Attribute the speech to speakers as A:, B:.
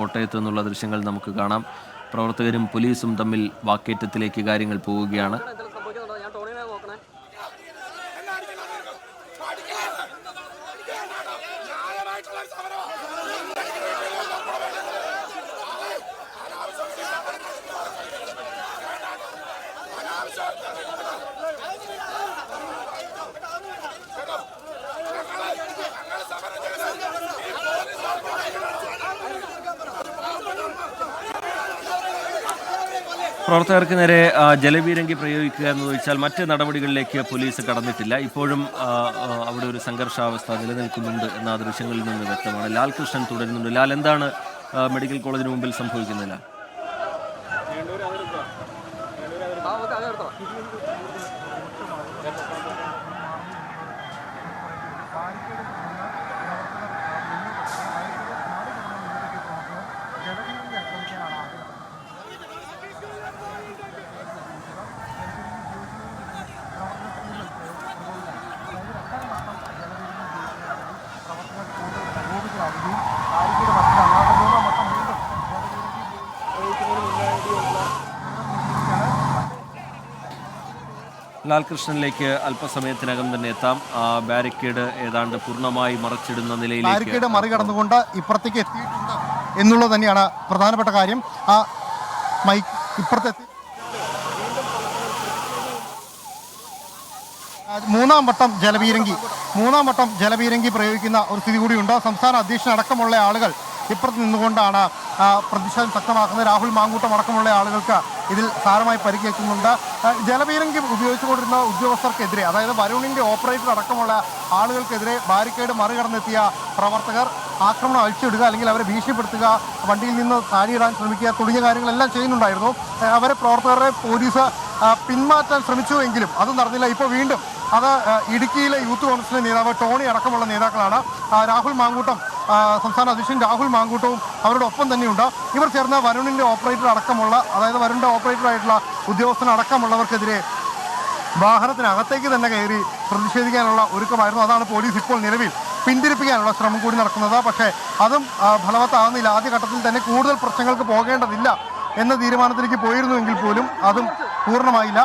A: കോട്ടയത്ത് നിന്നുള്ള ദൃശ്യങ്ങൾ നമുക്ക് കാണാം. പ്രവർത്തകരും പോലീസും തമ്മിൽ വാക്കേറ്റത്തിലേക്ക് കാര്യങ്ങൾ പോവുകയാണ്. പ്രവർത്തകർക്ക് നേരെ ജലപീരങ്കി പ്രയോഗിക്കുക എന്ന് ചോദിച്ചാൽ മറ്റ് നടപടികളിലേക്ക് പോലീസ് കടന്നിട്ടില്ല. ഇപ്പോഴും അവിടെ ഒരു സംഘർഷാവസ്ഥ നിലനിൽക്കുന്നുണ്ട് എന്ന ദൃശ്യങ്ങളിൽ നിന്ന് വ്യക്തമാണ്. ലാൽ കൃഷ്ണൻ തുടരുന്നുണ്ട്. ലാൽ, എന്താണ് മെഡിക്കൽ കോളേജിന് മുമ്പിൽ സംഭവിക്കുന്നില്ല? ലാൽകൃഷ്ണനിലേക്ക് അല്പസമയത്തിനകം തന്നെ എത്താം. ബാരിക്കേഡ് ഏതാണ്ട് പൂർണ്ണമായി മറച്ചിടുന്ന നിലയിലേക്ക്
B: ബാരിക്കേഡ് മറികടന്നുകൊണ്ട് ഇപ്പുറത്തേക്ക് എത്തിയിട്ടുണ്ട് എന്നുള്ളത് തന്നെയാണ് പ്രധാനപ്പെട്ട കാര്യം. ആ മൈക്ക് ഇപ്പുറത്തെത്തി മൂന്നാം വട്ടം ജലപീരങ്കി പ്രയോഗിക്കുന്ന ഒരു സ്ഥിതി കൂടിയുണ്ട്. സംസ്ഥാന അധ്യക്ഷനടക്കമുള്ള ആളുകൾ ഇപ്പുറത്ത് നിന്നുകൊണ്ടാണ് പ്രതിഷേധം ശക്തമാക്കുന്നത്. രാഹുൽ മാങ്കൂട്ടം അടക്കമുള്ള ആളുകൾക്ക് ഇതിൽ സാരമായി പരിക്കേൽക്കുന്നുണ്ട്. ജലപീരങ്കി ഉപയോഗിച്ചുകൊണ്ടിരുന്ന ഉദ്യോഗസ്ഥർക്കെതിരെ, അതായത് വരുണിൻ്റെ ഓപ്പറേറ്റർ അടക്കമുള്ള ആളുകൾക്കെതിരെ ബാരിക്കേഡ് മറികടന്നെത്തിയ പ്രവർത്തകർ ആക്രമണം അഴിച്ചിടുക, അല്ലെങ്കിൽ അവരെ ഭീഷണിപ്പെടുത്തുക, വണ്ടിയിൽ നിന്ന് താഴെയിടാൻ ശ്രമിക്കുക തുടങ്ങിയ കാര്യങ്ങളെല്ലാം ചെയ്യുന്നുണ്ടായിരുന്നു. അവരെ പ്രവർത്തകരെ പോലീസ് പിന്മാറ്റാൻ ശ്രമിച്ചുവെങ്കിലും അത് നടന്നില്ല. ഇപ്പോൾ വീണ്ടും അത് ഇടുക്കിയിലെ യൂത്ത് കോൺഗ്രസിലെ നേതാവ് ടോണി അടക്കമുള്ള നേതാക്കളാണ്. രാഹുൽ മാങ്കൂട്ടം, സംസ്ഥാന അധ്യക്ഷൻ രാഹുൽ മാങ്കൂട്ടവും അവരുടെ ഒപ്പം തന്നെയുണ്ട്. ഇവർ ചേർന്ന് വരുണിൻ്റെ ഓപ്പറേറ്റർ അടക്കമുള്ള, അതായത് വരുണിൻ്റെ ഓപ്പറേറ്ററായിട്ടുള്ള ഉദ്യോഗസ്ഥനടക്കമുള്ളവർക്കെതിരെ വാഹനത്തിനകത്തേക്ക് തന്നെ കയറി പ്രതിഷേധിക്കാനുള്ള ഒരുക്കമായിരുന്നു. അതാണ് പോലീസ് ഇപ്പോൾ നിലവിൽ പിന്തിരിപ്പിക്കാനുള്ള ശ്രമം കൂടി നടക്കുന്നത്. പക്ഷേ അതും ഫലവത്താകുന്നില്ല. ആദ്യഘട്ടത്തിൽ തന്നെ കൂടുതൽ പ്രശ്നങ്ങൾക്ക് പോകേണ്ടതില്ല എന്ന തീരുമാനത്തിലേക്ക് പോയിരുന്നുവെങ്കിൽ പോലും അതും പൂർണ്ണമായില്ല.